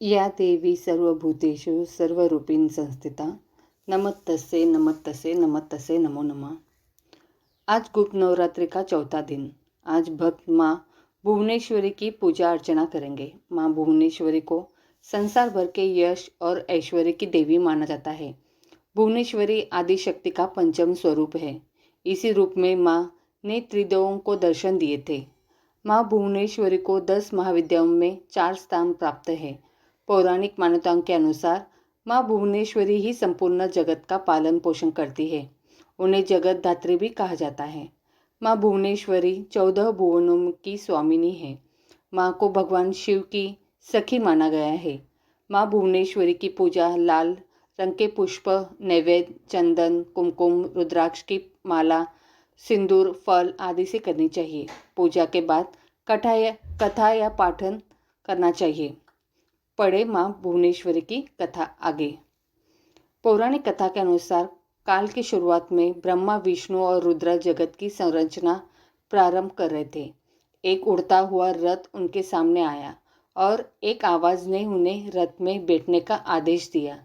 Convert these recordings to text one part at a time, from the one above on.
या देवी सर्वभूतेषु सर्वरूपीण संस्थिता नमस्तस्यै नमस्तस्यै नमस्तस्यै नमो नमः। आज गुप्त नवरात्रि का चौथा दिन। आज भक्त माँ भुवनेश्वरी की पूजा अर्चना करेंगे। माँ भुवनेश्वरी को संसार भर के यश और ऐश्वर्य की देवी माना जाता है। भुवनेश्वरी आदि शक्ति का पंचम स्वरूप है। इसी रूप में माँ ने त्रिदेवों को दर्शन दिए थे। माँ भुवनेश्वरी को 10 महाविद्याओं में 4 स्थान प्राप्त है। पौराणिक मान्यताओं के अनुसार माँ भुवनेश्वरी ही संपूर्ण जगत का पालन पोषण करती है। उन्हें जगत धात्री भी कहा जाता है। माँ भुवनेश्वरी 14 भुवनों की स्वामिनी है। माँ को भगवान शिव की सखी माना गया है। माँ भुवनेश्वरी की पूजा लाल रंग के पुष्प, नैवेद्य, चंदन, कुमकुम, रुद्राक्ष की माला, सिंदूर, फल आदि से करनी चाहिए। पूजा के बाद कथा या पाठन करना चाहिए। पढ़े माँ भुवनेश्वरी की कथा आगे। पौराणिक कथा के अनुसार काल की शुरुआत में ब्रह्मा, विष्णु और रुद्र जगत की संरचना प्रारंभ कर रहे थे। एक उड़ता हुआ रथ उनके सामने आया और एक आवाज ने उन्हें रथ में बैठने का आदेश दिया।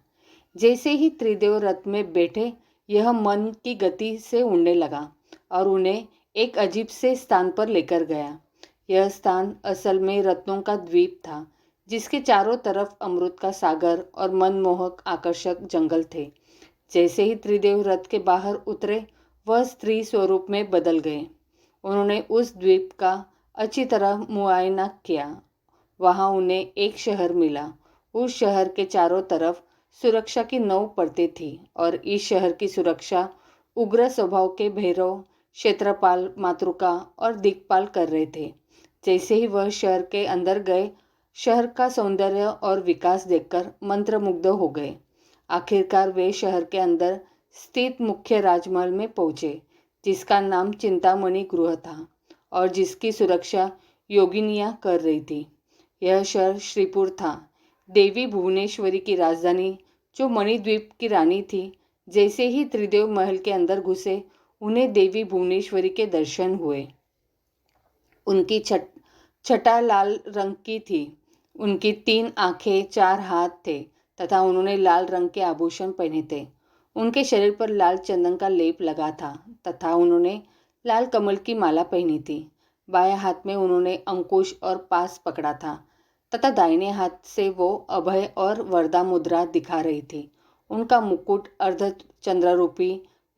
जैसे ही त्रिदेव रथ में बैठे, यह मन की गति से उड़ने लगा और उन्हें एक अजीब से स्थान पर लेकर गया। यह स्थान असल में रत्नों का द्वीप था, जिसके चारों तरफ अमृत का सागर और मनमोहक आकर्षक जंगल थे। जैसे ही त्रिदेव रथ के बाहर उतरे, वह स्त्री स्वरूप में बदल गए। उन्होंने उस द्वीप का अच्छी तरह मुआयना किया। वहां उन्हें एक शहर मिला। उस शहर के चारों तरफ सुरक्षा की 9 परतें थी और इस शहर की सुरक्षा उग्र स्वभाव के भैरव, क्षेत्रपाल, मातृका और दिक्पाल कर रहे थे। जैसे ही वह शहर के अंदर गए, शहर का सौंदर्य और विकास देखकर मंत्रमुग्ध हो गए। आखिरकार वे शहर के अंदर स्थित मुख्य राजमहल में पहुंचे, जिसका नाम चिंतामणि गृह था और जिसकी सुरक्षा योगिनियां कर रही थी। यह शहर श्रीपुर था, देवी भुवनेश्वरी की राजधानी, जो मणिद्वीप की रानी थी। जैसे ही त्रिदेव महल के अंदर घुसे, उन्हें देवी भुवनेश्वरी के दर्शन हुए। उनकी छटा लाल रंग की थी। उनकी 3 आंखें, 4 हाथ थे तथा उन्होंने लाल रंग के आभूषण पहने थे। उनके शरीर पर लाल चंदन का लेप लगा था तथा उन्होंने लाल कमल की माला पहनी थी। बाएं हाथ में उन्होंने अंकुश और पास पकड़ा था तथा दाहिने हाथ से वो अभय और वरदा मुद्रा दिखा रही थी। उनका मुकुट अर्धचंद्र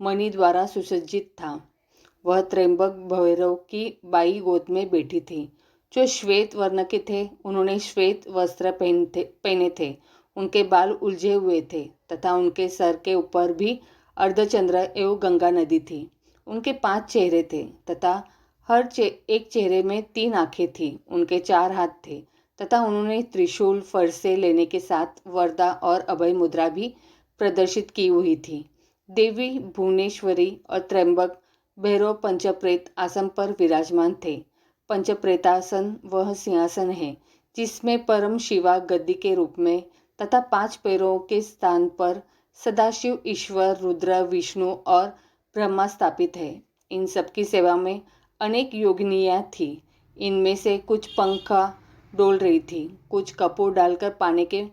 मणि द्वारा सुसज्जित था। वह त्र्यंबक भैरव की बाई गोद में बैठी थी, जो श्वेत वर्ण के थे। उन्होंने श्वेत वस्त्र पहने थे। उनके बाल उलझे हुए थे तथा उनके सर के ऊपर भी अर्धचंद्र एवं गंगा नदी थी। उनके 5 चेहरे थे तथा हर एक चेहरे में 3 आंखें थी। उनके 4 हाथ थे तथा उन्होंने त्रिशूल, फरसे लेने के साथ वरदा और अभय मुद्रा भी प्रदर्शित की हुई थी। देवी भुवनेश्वरी और त्र्यंबक भैरव पंचप्रेत आसन पर विराजमान थे। पंचप्रेतासन वह सिंहासन है जिसमें परम शिवा गद्दी के रूप में तथा 5 पैरों के स्थान पर सदाशिव, ईश्वर, रुद्र, विष्णु और ब्रह्मा स्थापित है। इन सबकी सेवा में अनेक योगिनियां थी। इनमें से कुछ पंखा डोल रही थी, कुछ कपूर डालकर पानी के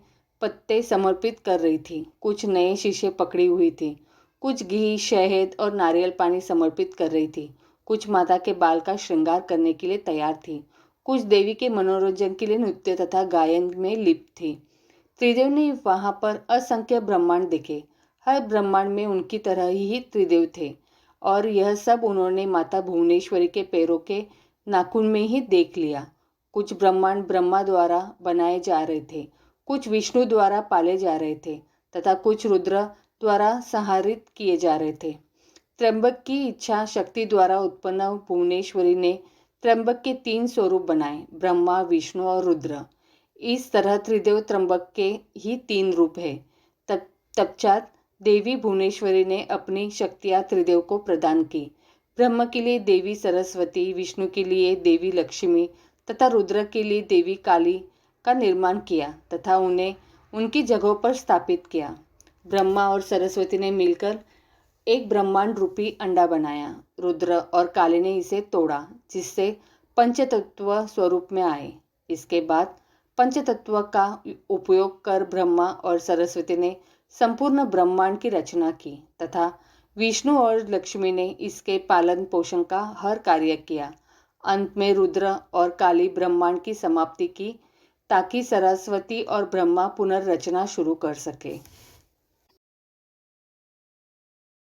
पत्ते समर्पित कर रही थी, कुछ नए शीशे पकड़ी हुई थी, कुछ घी, शहद और नारियल पानी समर्पित कर रही थी, कुछ माता के बाल का श्रृंगार करने के लिए तैयार थी, कुछ देवी के मनोरंजन के लिए नृत्य तथा गायन में लिप्त थी। त्रिदेव ने वहां पर असंख्य ब्रह्मांड देखे। हर ब्रह्मांड में उनकी तरह ही त्रिदेव थे और यह सब उन्होंने माता भुवनेश्वरी के पैरों के नाखून में ही देख लिया। कुछ ब्रह्मांड ब्रह्मा द्वारा बनाए जा रहे थे, कुछ विष्णु द्वारा पाले जा रहे थे तथा कुछ रुद्र द्वारा संहारित किए जा रहे थे। त्र्यंबक की इच्छा शक्ति द्वारा उत्पन्न भुवनेश्वरी ने त्र्यंबक के 3 स्वरूप बनाए, ब्रह्मा, विष्णु और रुद्र। इस तरह त्रिदेव त्र्यंबक के ही 3 रूप है। तत्पश्चात देवी भुवनेश्वरी ने अपनी शक्तियां त्रिदेव को प्रदान की। ब्रह्म के लिए देवी सरस्वती, विष्णु के लिए देवी लक्ष्मी तथा रुद्र के लिए देवी काली का निर्माण किया तथा उन्हें उनकी जगहों पर स्थापित किया। ब्रह्मा और सरस्वती ने मिलकर एक ब्रह्मांड रूपी अंडा बनाया। रुद्र और काली ने इसे तोड़ा, जिससे पंचतत्व स्वरूप में आए। इसके बाद पंचतत्व का उपयोग कर ब्रह्मा और सरस्वती ने संपूर्ण ब्रह्मांड की रचना की तथा विष्णु और लक्ष्मी ने इसके पालन पोषण का हर कार्य किया। अंत में रुद्र और काली ब्रह्मांड की समाप्ति की ताकि सरस्वती और ब्रह्मा पुनर्रचना शुरू कर सके।